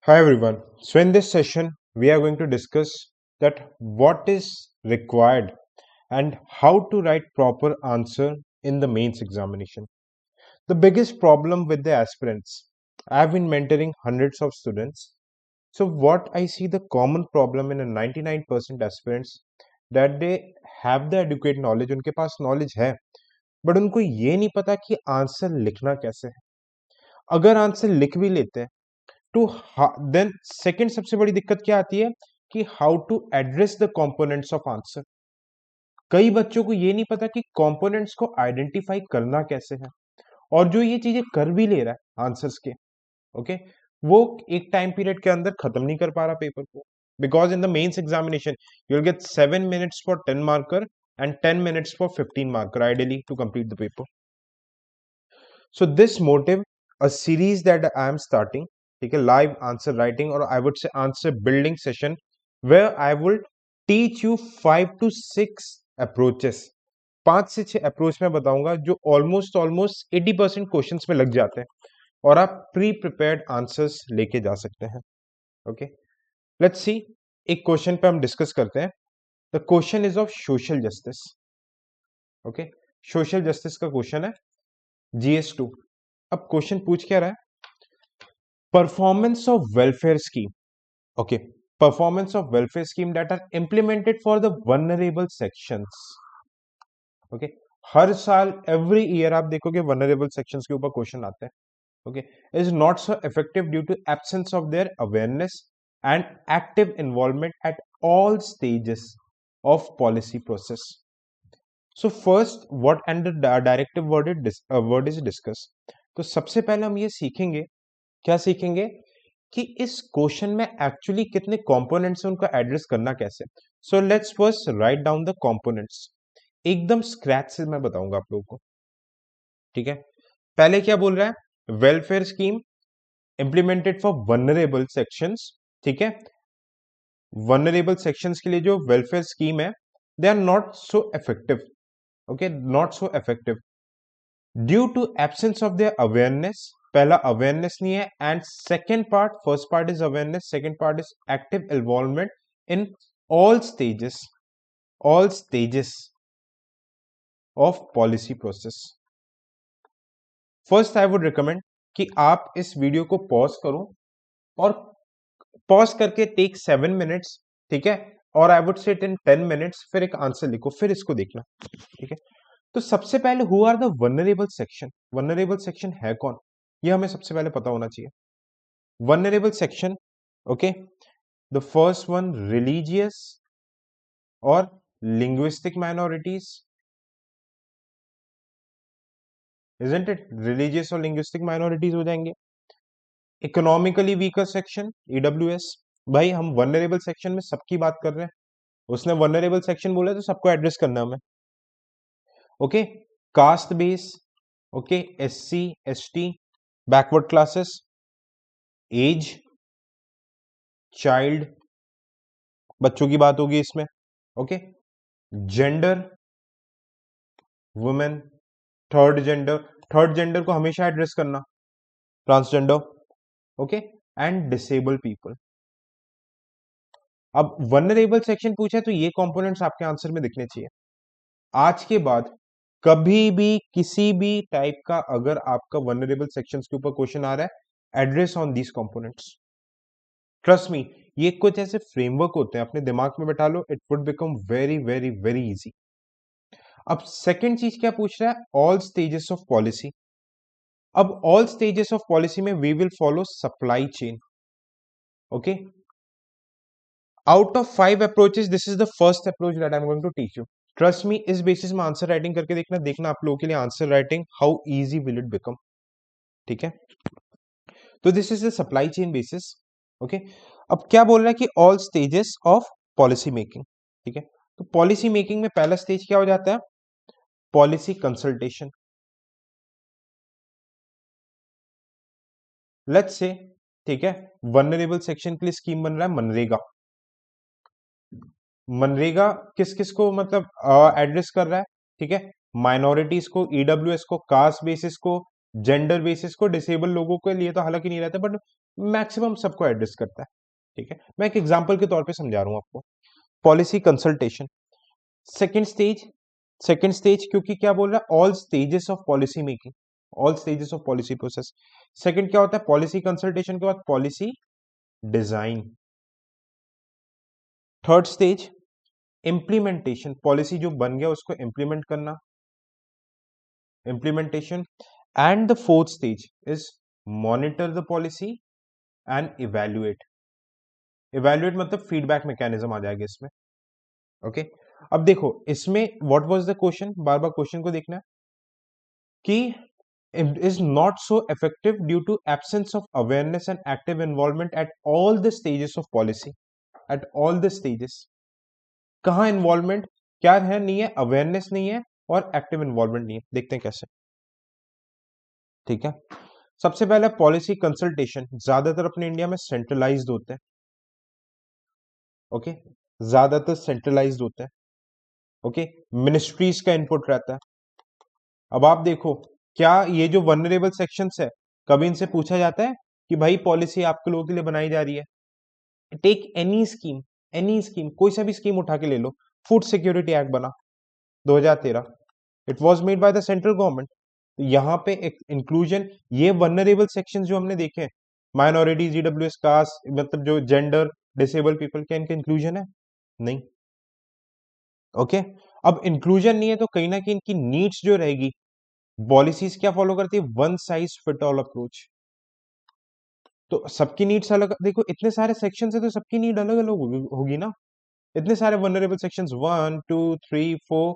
Hi everyone. So in this session we are going to discuss that what is required and how to write proper answer in the mains examination. The biggest problem with the aspirants. I have been mentoring hundreds of students. So what I see the common problem in a 99% aspirants that they have the adequate knowledge, उनके पास knowledge है, but उनको ये नहीं पता कि answer लिखना कैसे है. अगर आंसर लिख भी लेते हैं टू देन सेकंड सबसे बड़ी दिक्कत क्या आती है कि how to address the components of answer. कई बच्चों को ये नहीं पता कि कंपोनेंट्स को आइडेंटिफाई करना कैसे है, और जो ये चीजें कर भी ले रहा है आंसर्स के, ओके, वो एक टाइम पीरियड के अंदर खत्म नहीं कर पा रहा पेपर को. Because in the mains examination you will get 7 minutes for 10 marker and 10 minutes for 15 marker ideally to complete the paper. So this motive, a series that I am starting, ठीक है, live answer writing or I would say answer building session where I will teach you 5 to 6 approaches. 5 से 6 approach में बताऊंगा जो almost 80% questions में लग जाते हैं और आप प्री प्रिपेयर्ड आंसर्स लेके जा सकते हैं. Okay, let's see. एक क्वेश्चन पे हम डिस्कस करते हैं. The question is of social justice. Okay, social justice का क्वेश्चन है GS2. अब क्वेश्चन पूछ क्या रहा है? Performance of welfare scheme. Okay, performance of welfare scheme that are implemented for the vulnerable sections. Okay, हर साल एवरी ईयर आप देखोगे वनरेबल सेक्शंस के ऊपर क्वेश्चन आते हैं. Okay, is not so effective due to absence of their awareness and active involvement at all stages of policy process. So first what and the directive word is discuss. तो सबसे पहले हम ये सीखेंगे, क्या सीखेंगे कि इस क्वेश्चन में एक्चुअली कितने कंपोनेंट्स हैं, उनका एड्रेस करना कैसे. So let's first write down the components. एकदम स्क्रैच से मैं बताऊंगा आप लोगों को. ठीक है, पहले क्या बोल रहा है? Welfare scheme implemented for vulnerable sections. ठीक है, वनरेबल सेक्शंस के लिए जो वेलफेयर स्कीम है they are not so effective. Okay, not so effective due to absence of their awareness. पहला अवेयरनेस नहीं है, and second part, first part is awareness, second part is active involvement in all stages of policy process. First I would recommend कि आप इस video को pause करो और pause करके टेक 7 minutes. ठीक है, और I would say in 10 minutes फिर एक आंसर लिखो, फिर इसको देखना. ठीक है, तो सबसे पहले who are the vulnerable section. Vulnerable section है कौन, ये हमें सबसे पहले पता होना चाहिए. Vulnerable section, okay, the first one religious और linguistic minorities. Isn't it? Religious और लिंग्विस्टिक माइनॉरिटीज हो जाएंगे. Economically weaker section, EWS. भाई हम वनरेबल सेक्शन में सबकी बात कर रहे हैं, उसने वनरेबल सेक्शन बोला तो सबको एड्रेस करना है हमें. Okay, caste base, okay, SC ST, backward classes, age, child, बच्चों की बात होगी इसमें. Okay, gender, women, third gender. Third gender को हमेशा एड्रेस करना, transgender. Okay, and disable people. अब वनरेबल सेक्शन पूछा तो ये कंपोनेंट्स आपके आंसर में दिखने चाहिए. आज के बाद कभी भी किसी भी टाइप का अगर आपका वनरेबल सेक्शंस के ऊपर क्वेश्चन आ रहा है, address on these components. Trust me, ये कुछ ऐसे फ्रेमवर्क होते हैं, अपने दिमाग में बैठा लो, it would become very very very easy. अब सेकंड चीज क्या पूछ रहा है? All stages of policy. अब ऑल स्टेजेस ऑफ पॉलिसी में we will follow supply chain. Okay, out of 5 approaches this is the first approach that I am going to teach you. Trust me, इस basis में answer writing करके देखना, देखना आप लोगों के लिए answer writing how easy will it become. ठीक है, तो this is the supply chain basis. Okay, अब क्या बोल रहा है कि all stages of policy making. ठीक है, तो पॉलिसी मेकिंग में पहला स्टेज क्या हो जाता है? Policy consultation. लेट्स से, ठीक है, वनरेबल सेक्शन के लिए स्कीम बन रहा है मनरेगा. मनरेगा किस किस को मतलब एड्रेस कर रहा है? ठीक है, माइनॉरिटीज को, ईडब्ल्यूएस को, कास्ट बेसिस को, जेंडर बेसिस को, डिसेबल लोगों के लिए तो हालांकि नहीं रहता, बट मैक्सिमम सबको एड्रेस करता है। ठीक है, मैं एक एग्जांपल के तौर पे समझा रहा हूं आपको। Policy consultation, second stage. Second stage क्योंकि क्या बोल रहा है, all stages of policy making, all stages of policy process. Second क्या होता है, पॉलिसी कंसल्टेशन के बाद policy design. Third stage implementation, policy जो बन गया उसको इंप्लीमेंट करना, implementation. And the fourth stage is monitor the policy and evaluate. Evaluate मतलब फीडबैक मैकेनिज्म आ जाएगा इसमें। ओके, अब देखो इसमें what was the question, bar bar question को देखना है कि is not so effective due to absence of awareness and active involvement at all the stages of policy, at all the stages। कहाँ इन्वॉल्वमेंट क्या है, नहीं है, अवेयरनेस नहीं है और एक्टिव इन्वॉल्वमेंट नहीं है। देखते हैं कैसे। ठीक है, सबसे पहले पॉलिसी कंसल्टेशन ज्यादातर अपने इंडिया में सेंट्रलाइज्ड होते हैं। ओके, ज्यादातर सेंट्रलाइज्ड होते हैं। ओके, मिनिस्ट्रीज का इनपुट रहता है। अब आप देखो, क्या ये जो वनरेबल सेक्शंस है, कभी इनसे पूछा जाता है कि भाई पॉलिसी आपके लोगों के लिए बनाई जा रही है? Take any scheme, any scheme, कोई सा भी स्कीम उठा के ले लो। फूड सिक्योरिटी एक्ट बना 2013, it was made by the central government. यहाँ पे एक इंक्लूजन, ये वनरेबल सेक्शंस जो हमने देखे हैं, माइनॉरिटीज, ईडब्ल्यूएस, कास्ट, मतलब जो जेंडर डिसेबल पीपल, क्या इनका इंक्लूजन है? नहीं। ओके, अब इंक्लूजन नहीं है तो कहीं ना कहीं इनकी नीड्स जो रहेगी, पॉलिसीज क्या फॉलो करती है, one size fit all approach. तो सबकी नीड्स अलग, देखो इतने सारे सेक्शंस है तो सबकी नीड अलग अलग होगी ना। इतने सारे वनरेबल सेक्शंस, 1 2 3 4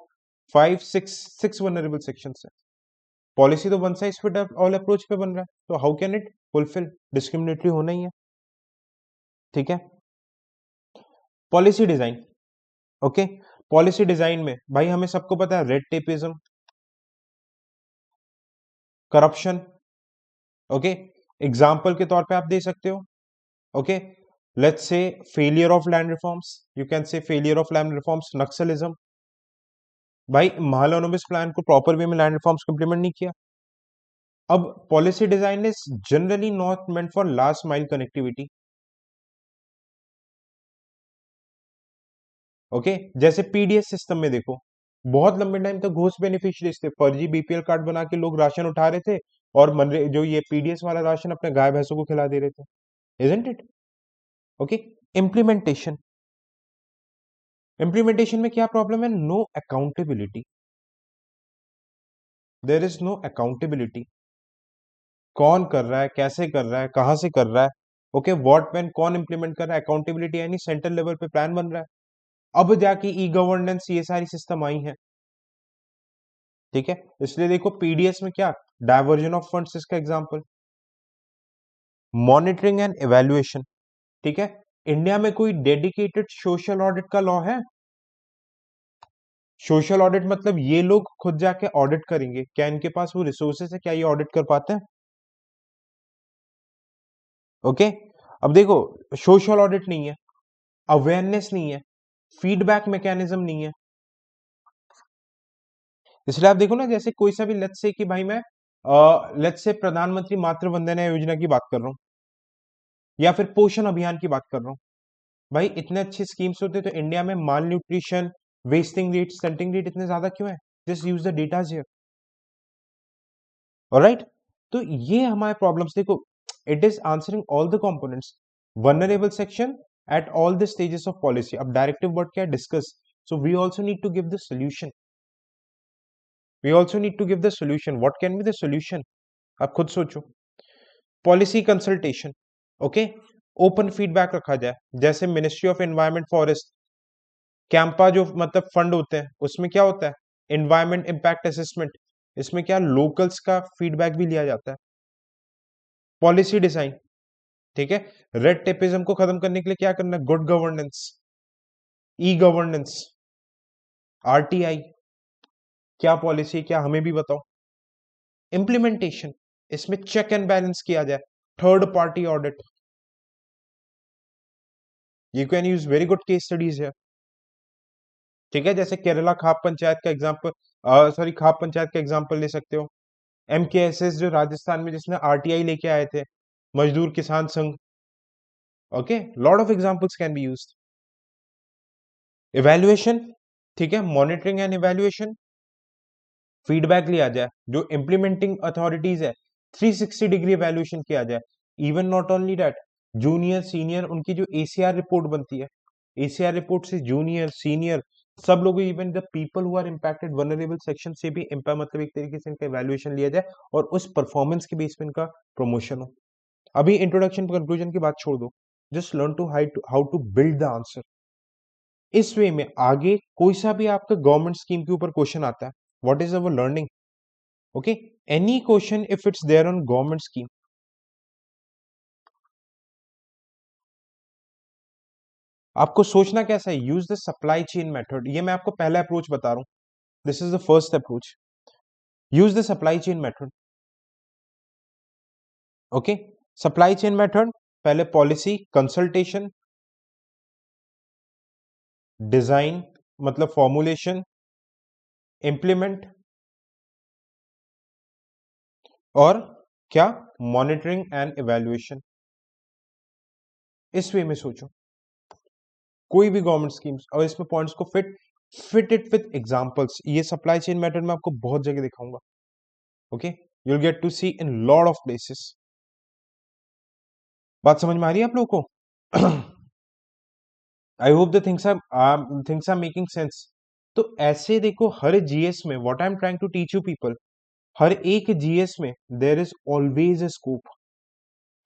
5 6, 6 वनरेबल सेक्शंस है। पॉलिसी तो one size fit all approach पे बन रहा है, तो how can it fulfil? Discriminatory होना ही है। ठीक है, policy design. Okay, policy design में भाई हमें सबको पता है, red tapism, corruption. Okay, example के तौर पे आप दे सकते हो। Okay, let's say failure of land reforms, you can say failure of land reforms, Naxalism. भाई महालनोबिस प्लान को प्रॉपर वे में लैंड रिफॉर्म्स को इंप्लीमेंट नहीं किया। अब policy design is generally not meant for last mile connectivity. Okay, जैसे PDS system में देखो, बहुत लंबे टाइम तक घोस्ट बेनिफिशियरीज थे, फर्जी बीपीएल कार्ड बना के लोग राशन उठा रहे थे और जो ये पीडीएस वाला राशन अपने गाय भैंसों को खिला दे रहे थे, isn't it? Okay, implementation. Implementation में क्या प्रॉब्लम है? No accountability, there is no accountability. कौन कर रहा है, कैसे कर रहा है, कहां से कर रहा है? ओके, व्हाट व्हेन, कौन इंप्लीमेंट कर रहा है? अकाउंटेबिलिटी यानी सेंट्रल लेवल पे प्लान बन रहा है। अब जाके ई गवर्नेंस, ये सारी सिस्टम आई है। ठीक है, इसलिए देखो पीडीएस में क्या, डायवर्जन ऑफ फंड्स इसका एग्जांपल, मॉनिटरिंग एंड इवैल्यूएशन। ठीक है, इंडिया में कोई डेडिकेटेड सोशल ऑडिट का लॉ है? सोशल ऑडिट मतलब ये लोग खुद जाके ऑडिट करेंगे, क्या इनके पास वो रिसोर्सेस है, क्या ये ऑडिट कर पाते हैं? ओके, अब देखो सोशल ऑडिट नहीं है, अवेयरनेस नहीं है, फीडबैक मैकेनिज्म नहीं है। इसलिए आप देखो ना, जैसे कोई सा भी, लेट्स से कि भाई मैं लेट्स से प्रधानमंत्री मातृ वंदना योजना की बात कर रहा हूं, या फिर पोषण अभियान की बात कर रहा हूं। भाई इतने अच्छे स्कीम्स होते तो इंडिया में malnutrition, wasting rate, stunting rate इतने ज्यादा क्यों है? Just use the data here. Alright, तो ये हमारे प्रॉब्लम्स देखो, it is answering all the components, vulnerable section at all the stages of policy. अब डायरेक्टिव वर्ड क्या है? Discuss. So we also need to give the solution, we also need to give the solution. What can be the solution? आप खुद सोचो। Policy consultation, okay, open feedback रखा जाए, जैसे ministry of environment forest, Campa जो मतलब फंड होते हैं, उसमें क्या होता है, एनवायरमेंट इम्पैक्ट असेसमेंट, इसमें क्या लोकल्स का फीडबैक भी लिया जाता है। पॉलिसी डिजाइन, ठीक है, रेड टेपिज्म को खत्म करने के लिए क्या करना है? Good governance, e governance, RTI. क्या पॉलिसी, क्या हमें भी बताओ। इंप्लीमेंटेशन, इसमें चेक एंड बैलेंस किया जाए, third party audit. You can use very good case studies है। ठीक है, जैसे केरला खाप पंचायत का एग्जांपल, सॉरी खाप पंचायत का एग्जांपल ले सकते हो। एमकेएसएस जो राजस्थान में, जिसने आरटीआई लेके आए थे, मजदूर किसान संघ. Okay, lot of examples can be used. Evaluation, ठीक है, मॉनिटरिंग एंड इवैल्यूएशन, फीडबैक लिया जाए. जो इम्प्लीमेंटिंग अथॉरिटीज है 360 डिग्री इवैल्यूएशन किया जाए. Even not only that, junior senior उनकी जो एसीआर रिपोर्ट बनती है, एसीआर रिपोर्ट से जूनियर सीनियर सब लोग, even the people who are impacted vulnerable section से भी मतलब एक तरीके से इनका इवैल्यूएशन लिया जाए और उस परफॉर्मेंस के बेस पे इनका प्रमोशन हो. अभी इंट्रोडक्शन कंक्लूजन की बात छोड़ दो, just learn to how to build the answer. इस वे में आगे कोई सा भी आपका गवर्नमेंट स्कीम के ऊपर क्वेश्चन आता है, what is our learning. Okay, any question if it's there on government scheme, आपको सोचना कैसा है, use the supply chain method. ये मैं आपको पहला अप्रोच बता रहा हूं, this is the first approach. Use the supply chain method. Okay, supply chain method, पहले पॉलिसी कंसल्टेशन, डिजाइन मतलब फॉर्मुलेशन, इंप्लीमेंट, और क्या, मॉनिटरिंग एंड इवैल्यूएशन. इस वे में सोचो कोई भी गवर्नमेंट स्कीम्स और इसमें पॉइंट्स को फिट इट विथ एग्जांपल्स. ये सप्लाई चेन मेथड में आपको बहुत जगह दिखाऊंगा. Okay, you will get to see in lot of places. बात समझ में आ रही है आप लोगों को? I hope the things are making sense. तो ऐसे देखो, हर जीएस में what I am trying to teach you people, हर एक जीएस में there is always a scope.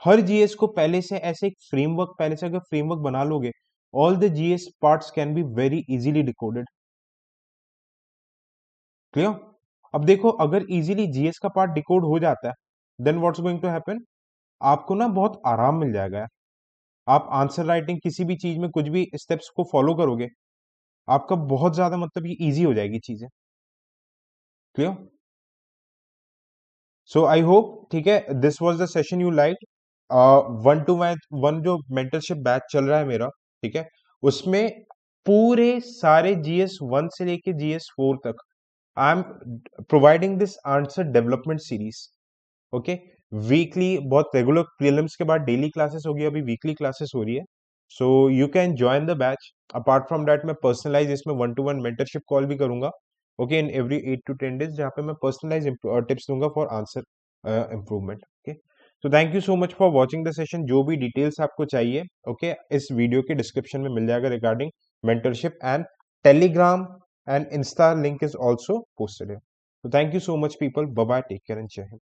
हर जीएस को पहले से ऐसे एक फ्रेमवर्क, पहले से अगर फ्रेमवर्क बना लोगे, all the GS parts can be very easily decoded. Clear? अब देखो, अगर इजीली जीएस का पार्ट डिकोड हो जाता है, then what's going to happen, आपको ना बहुत आराम मिल जाएगा. आप आंसर राइटिंग किसी भी चीज में कुछ भी स्टेप्स को फॉलो करोगे, आपका बहुत ज्यादा मतलब ये इजी हो जाएगी चीजें. क्लियर? सो आई होप, ठीक है, this was the session you like. 1 to 1 जो मेंटरशिप बैच चल रहा है मेरा, ठीक है, उसमें पूरे सारे जीएस 1 से लेके जीएस 4 तक I am providing this answer development series. Okay, weekly, बहुत रेगुलर, प्रीलिम्स के बाद डेली क्लासेस होगी, अभी वीकली क्लासेस हो रही है. So you can join the batch. Apart from that मैं पर्सनलाइज इसमें 1 to 1 मेंटरशिप कॉल भी करूंगा. Okay, in every 8 to 10 days, जहाँ पे मैं पर्सनलाइज टिप्स दूंगा फॉर आंसर इम्प्रूवमेंट. ओके, तो thank you so much for watching the session. जो भी डिटेल्स आपको चाहिए, ओके, इस वीडियो के डिस्क्रिप्शन में मिल जाएगा regarding mentorship. And Telegram and Insta link is also posted. So thank you so much people. Bye bye. Take care and share.